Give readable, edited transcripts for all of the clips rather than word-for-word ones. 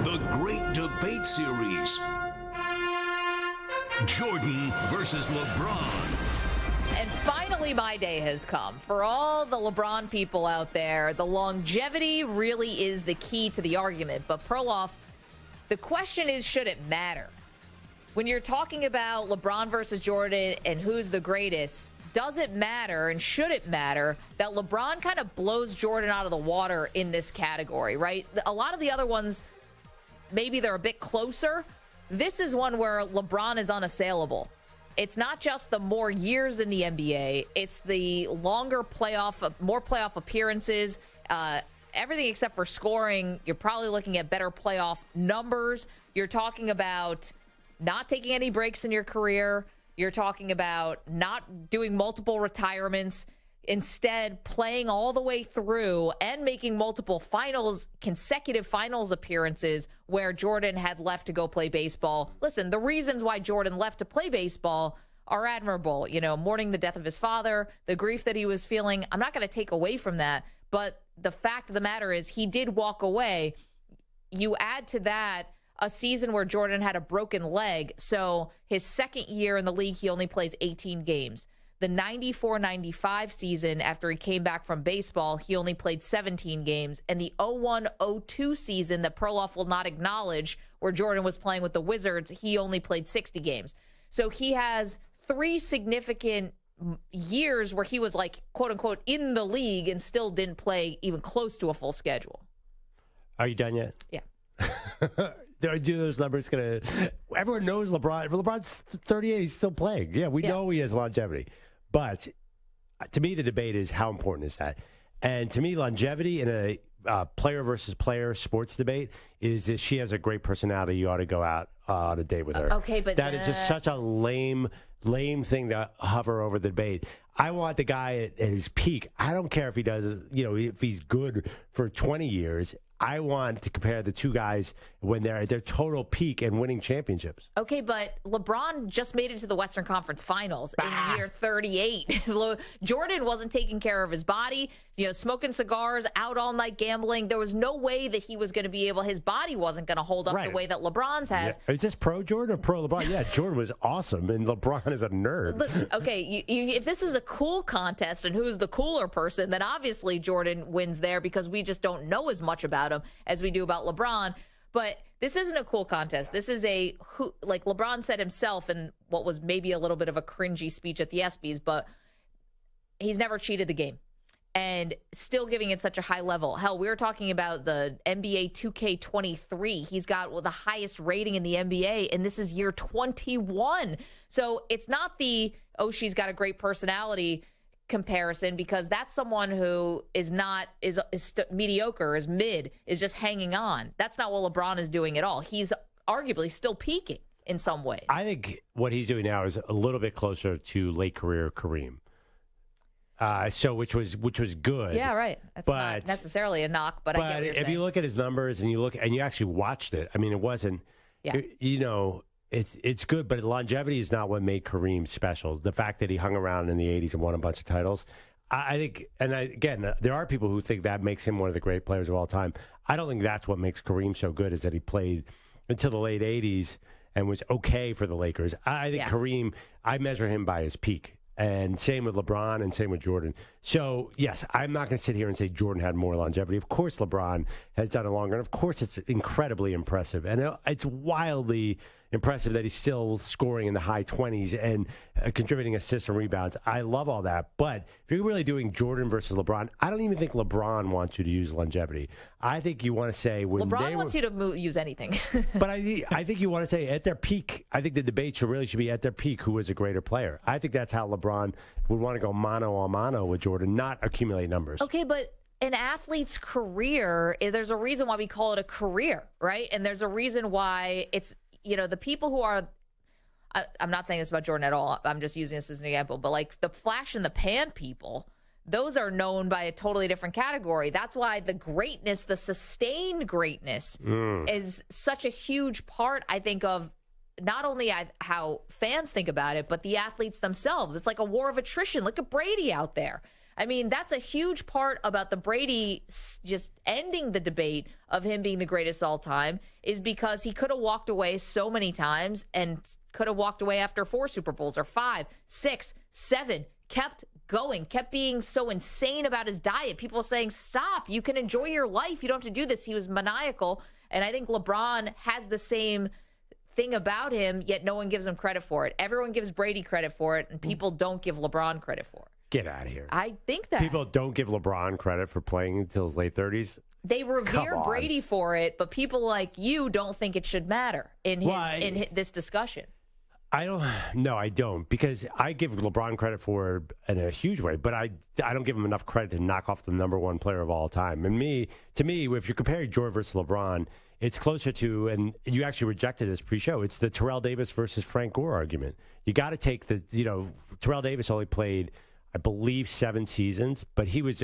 The Great Debate Series. Jordan versus LeBron. And finally, my day has come. For all the LeBron people out there, the longevity really is the key to the argument. But Perloff, the question is, should it matter? When you're talking about LeBron versus Jordan and who's the greatest, does it matter and should it matter that LeBron kind of blows Jordan out of the water in this category, right? A lot of the other ones, maybe they're a bit closer. This is one where LeBron is unassailable. It's not just the more years in the NBA. It's the longer more playoff appearances, everything except for scoring. You're probably looking at better playoff numbers. You're talking about not taking any breaks in your career. You're talking about not doing multiple retirements, instead playing all the way through and making multiple consecutive finals appearances where Jordan had left to go play baseball. Listen, the reasons why Jordan left to play baseball are admirable. You know, mourning the death of his father, the grief that he was feeling. I'm not going to take away from that, but the fact of the matter is he did walk away. You add to that a season where Jordan had a broken leg. So his second year in the league, he only plays 18 games. The 94-95 season, after he came back from baseball, he only played 17 games. And the 01-02 season that Perloff will not acknowledge, where Jordan was playing with the Wizards, he only played 60 games. So he has 3 significant years where he was like, quote unquote, in the league and still didn't play even close to a full schedule. Are you done yet? Yeah. Do those numbers going to... Everyone knows LeBron. If LeBron's 38, he's still playing. Yeah, we know he has longevity. But to me, the debate is how important is that? And to me, longevity in a player versus player sports debate is that she has a great personality. You ought to go out on a date with her. Okay, but that is just such a lame thing to hover over the debate. I want the guy at his peak. I don't care if he does, if he's good for 20 years. I want to compare the two guys when they're at their total peak and winning championships. Okay, but LeBron just made it to the Western Conference Finals in year 38. Jordan wasn't taking care of his body, smoking cigars, out all night gambling. There was no way that he was going to be able, his body wasn't going to hold up the way that LeBron's has. Yeah. Is this pro Jordan or pro LeBron? Yeah, Jordan was awesome, and LeBron is a nerd. Listen, okay, if this is a cool contest and who's the cooler person, then obviously Jordan wins there because we just don't know as much about him as we do about LeBron. But this isn't a cool contest. This is like LeBron said himself in what was maybe a little bit of a cringy speech at the ESPYs, but he's never cheated the game and still giving it such a high level. Hell, we were talking about the NBA 2K23. He's got the highest rating in the NBA, and this is year 21. So it's not she's got a great personality comparison, because that's someone who is mediocre, is mid, is just hanging on. That's not what LeBron is doing at all. He's arguably still peaking in some way. I think what he's doing now is a little bit closer to late career Kareem. Which was good. Yeah, right. That's not necessarily a knock, but I get what you're saying. If you look at his numbers and you actually watched it, I mean, it wasn't. Yeah. It's good, but longevity is not what made Kareem special. The fact that he hung around in the 80s and won a bunch of titles, I think, again, there are people who think that makes him one of the great players of all time. I don't think that's what makes Kareem so good, is that he played until the late 80s and was okay for the Lakers. I think Kareem, I measure him by his peak. And same with LeBron and same with Jordan. So, yes, I'm not going to sit here and say Jordan had more longevity. Of course, LeBron has done it longer. And, of course, it's incredibly impressive. And it's wildly impressive that he's still scoring in the high 20s and contributing assists and rebounds. I love all that. But if you're really doing Jordan versus LeBron, I don't even think LeBron wants you to use longevity. I think you want to say when LeBron wants you to use anything. But I think you want to say at their peak, I think the debate should be at their peak, who is a greater player. I think that's how LeBron would want to go mano a mano with Jordan, not accumulate numbers. Okay, but an athlete's career, there's a reason why we call it a career, right? And there's a reason why it's, the people who are, I'm not saying this about Jordan at all, I'm just using this as an example, but like the flash in the pan people, those are known by a totally different category. That's why the greatness, the sustained greatness is such a huge part, I think, of not only how fans think about it, but the athletes themselves. It's like a war of attrition. Look at Brady out there. I mean, that's a huge part about the Brady just ending the debate of him being the greatest all time is because he could have walked away so many times and could have walked away after 4 Super Bowls or 5, 6, 7, kept going, kept being so insane about his diet. People saying, stop, you can enjoy your life. You don't have to do this. He was maniacal. And I think LeBron has the same thing about him, yet no one gives him credit for it. Everyone gives Brady credit for it, and people don't give LeBron credit for it. Get out of here. I think that. People don't give LeBron credit for playing until his late 30s. They revere Brady for it, but people like you don't think it should matter in this discussion. I don't, because I give LeBron credit for it in a huge way, but I don't give him enough credit to knock off the number one player of all time. And to me, if you're comparing Jordan versus LeBron, it's closer to, and you actually rejected this pre-show, it's the Terrell Davis versus Frank Gore argument. You got to take Terrell Davis only played, I believe, 7 seasons, but he was,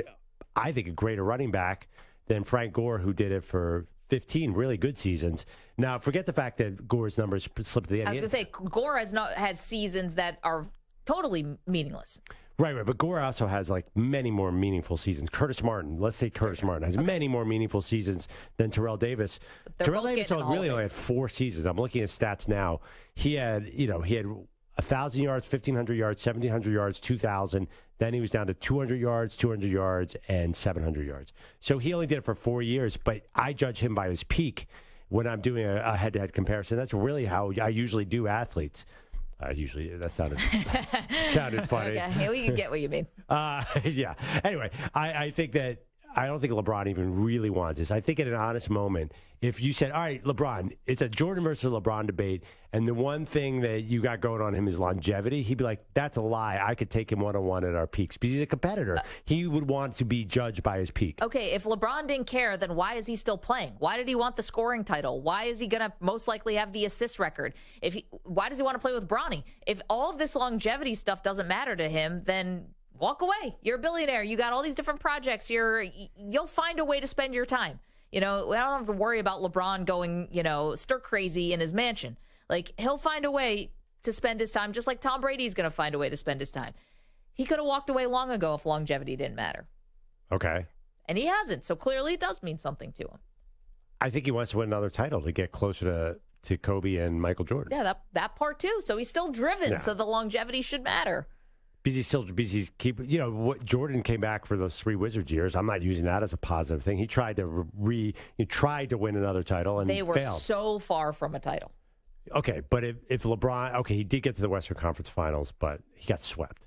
I think, a greater running back than Frank Gore, who did it for 15 really good seasons. Now, forget the fact that Gore's numbers slipped at the end. I was going to say, Gore has seasons that are totally meaningless. Right. But Gore also has like many more meaningful seasons. Curtis Martin, let's say Curtis Martin has many more meaningful seasons than Terrell Davis. Terrell Davis only had 4 seasons. I'm looking at stats now. He had 1,000 yards, 1,500 yards, 1,700 yards, 2,000. Then he was down to 200 yards, 200 yards, and 700 yards. So he only did it for 4 years, but I judge him by his peak when I'm doing a head-to-head comparison. That's really how I usually do athletes. That sounded funny. Okay, we can get what you mean. Yeah. Anyway, I think that I don't think LeBron even really wants this. I think in an honest moment, if you said, all right, LeBron, it's a Jordan versus LeBron debate, and the one thing that you got going on him is longevity, he'd be like, that's a lie. I could take him one-on-one at our peaks because he's a competitor. He would want to be judged by his peak. Okay, if LeBron didn't care, then why is he still playing? Why did he want the scoring title? Why is he going to most likely have the assist record? Why does he want to play with Bronny? If all of this longevity stuff doesn't matter to him, then walk away. You're a billionaire. You got all these different projects. You'll find a way to spend your time. I don't have to worry about LeBron going, stir crazy in his mansion. Like, he'll find a way to spend his time, just like Tom Brady's going to find a way to spend his time. He could have walked away long ago if longevity didn't matter. Okay. And he hasn't. So clearly it does mean something to him. I think he wants to win another title to get closer to Kobe and Michael Jordan. Yeah, that part too. So he's still driven. Yeah. So the longevity should matter. Because what Jordan came back for those 3 Wizards years. I'm not using that as a positive thing. He tried to win another title and they were failed. So far from a title. Okay, but if LeBron, he did get to the Western Conference Finals, but he got swept.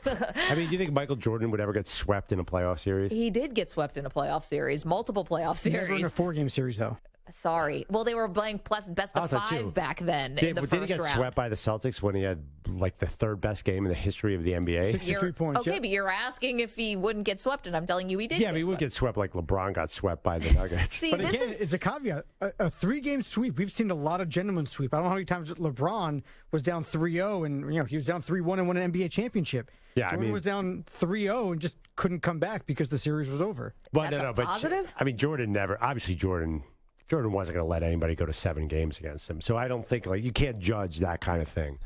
I mean, do you think Michael Jordan would ever get swept in a playoff series? He did get swept in a playoff series, multiple playoff series. Never in a 4-game series, though. Sorry. Well, they were playing best of 5 back then in the first round. Did he get swept by the Celtics when he had like the 3rd best game in the history of the NBA? 63 points. Okay, but you're asking if he wouldn't get swept, and I'm telling you he did. Yeah, but he would get swept like LeBron got swept by the Nuggets. But again, it's a caveat. A 3-game sweep. We've seen a lot of gentlemen sweep. I don't know how many times LeBron was down 3-0, and he was down 3-1 and won an NBA chachampionship. Yeah, Jordan was down 3-0 and just couldn't come back because the series was over. But positive? Jordan never. Obviously, Jordan wasn't going to let anybody go to 7 games against him. So I don't think you can't judge that kind of thing.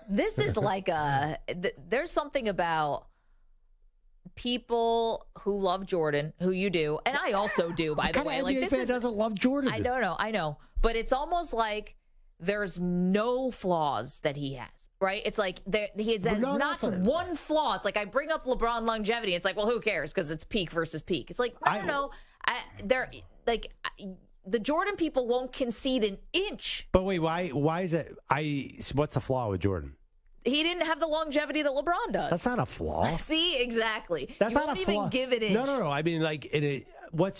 This is like there's something about people who love Jordan, who you do, and I also do, by the way. Like, this fan doesn't love Jordan. I know. But it's almost like there's no flaws that he has, right? It's like he has not one flaw. It's like I bring up LeBron longevity. It's like, well, who cares? Because it's peak versus peak. It's like, I don't know. The Jordan people won't concede an inch. But wait, why is it? What's the flaw with Jordan? He didn't have the longevity that LeBron does. That's not a flaw. See, exactly. That's not a flaw. You won't even give it an inch. No. I mean,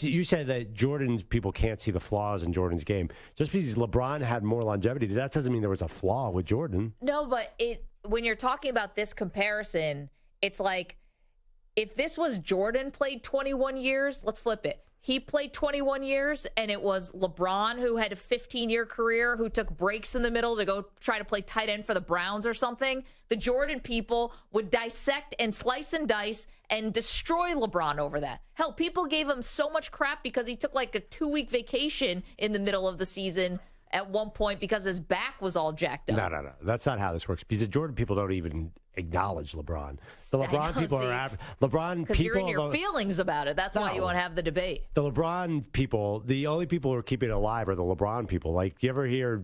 you said that Jordan's people can't see the flaws in Jordan's game. Just because LeBron had more longevity, that doesn't mean there was a flaw with Jordan. No, but when you're talking about this comparison, it's like if this was Jordan played 21 years, let's flip it. He played 21 years, and it was LeBron who had a 15-year career who took breaks in the middle to go try to play tight end for the Browns or something. The Jordan people would dissect and slice and dice and destroy LeBron over that. Hell, people gave him so much crap because he took like a 2-week vacation in the middle of the season at one point because his back was all jacked up. No. That's not how this works. Because the Jordan people don't even acknowledge LeBron. The LeBron people are LeBron people. Because you're in your feelings about it. That's why you won't have the debate. The LeBron people, the only people who are keeping it alive are the LeBron people. Like, do you ever hear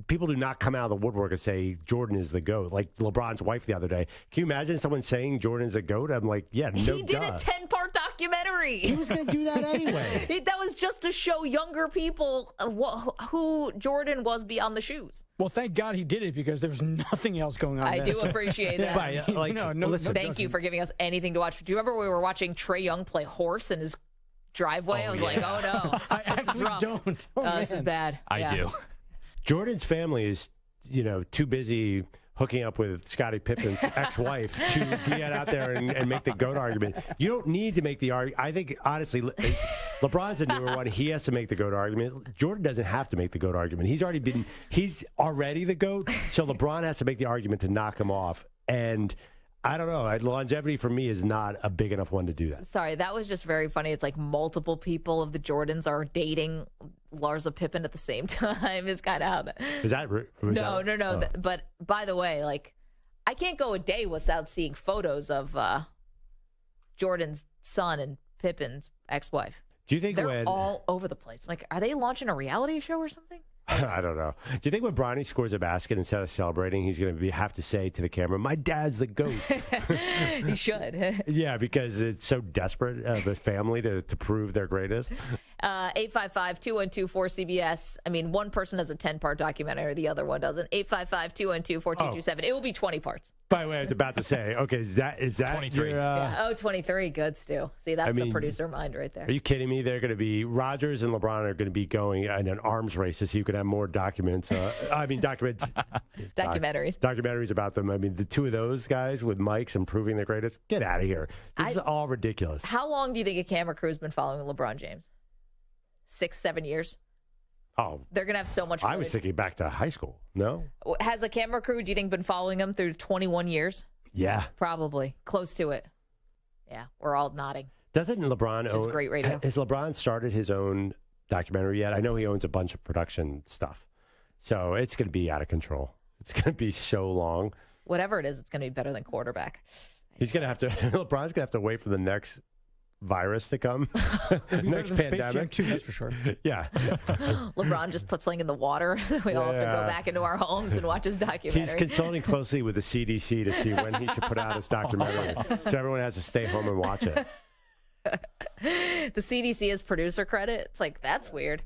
people do not come out of the woodwork and say Jordan is the GOAT? Like LeBron's wife the other day. Can you imagine someone saying Jordan's a GOAT? I'm like, yeah, no. He did a 10-part documentary. He was going to do that anyway. That was just to show younger people who Jordan was beyond the shoes. Well, thank God he did it because there was nothing else going on. I do appreciate that. Right, like, listen, thank you for giving us anything to watch. Do you remember we were watching Trae Young play horse in his driveway? I was like, oh no, I actually don't. This is bad. I do. Jordan's family is, too busy hooking up with Scottie Pippen's ex-wife to get out there and make the GOAT argument. You don't need to make the argument. I think, honestly, LeBron's a newer one. He has to make the GOAT argument. Jordan doesn't have to make the GOAT argument. He's already the GOAT, so LeBron has to make the argument to knock him off. And I don't know. Longevity for me is not a big enough one to do that. Sorry, that was just very funny. It's like multiple people of the Jordans are dating Larsa Pippen at the same time. Is kind of how that. Is that? No. Oh. But by the way, like, I can't go a day without seeing photos of Jordan's son and Pippen's ex-wife. Do you think they're all over the place? I'm like, are they launching a reality show or something? I don't know. Do you think when Bronny scores a basket, instead of celebrating, he's going to have to say to the camera, "My dad's the GOAT"? He should. Yeah, because it's so desperate the family to prove their greatness. 855-212-4CBS. I mean, one person has a 10-part documentary, the other one doesn't. 855-212-4227. It will be 20 parts. By the way, I was about to say, okay, is that 23? Yeah. 23. Good, Stu. See, that's the producer mind right there. Are you kidding me? They're going to be Rodgers and LeBron are going to be going in an arms race to see who can have more documents. Documentaries about them. I mean, the two of those guys with mics and proving their greatest. Get out of here. This is all ridiculous. How long do you think a camera crew's been following LeBron James? 6-7 years? Oh, they're going to have so much footage. I was thinking back to high school. No? Has a camera crew, do you think, been following him through 21 years? Yeah. Probably. Close to it. Yeah, we're all nodding. Doesn't LeBron own... great radio. Has LeBron started his own documentary yet? I know he owns a bunch of production stuff. So it's going to be out of control. It's going to be so long. Whatever it is, it's going to be better than quarterback. He's going to have to... LeBron's going to have to wait for the next virus to come. Next pandemic. That's for sure. Yeah. LeBron just puts something in the water. So we all have to go back into our homes and watch his documentary. He's consulting closely with the CDC to see when he should put out his documentary. So everyone has to stay home and watch it. The CDC has producer credit. It's like, that's weird.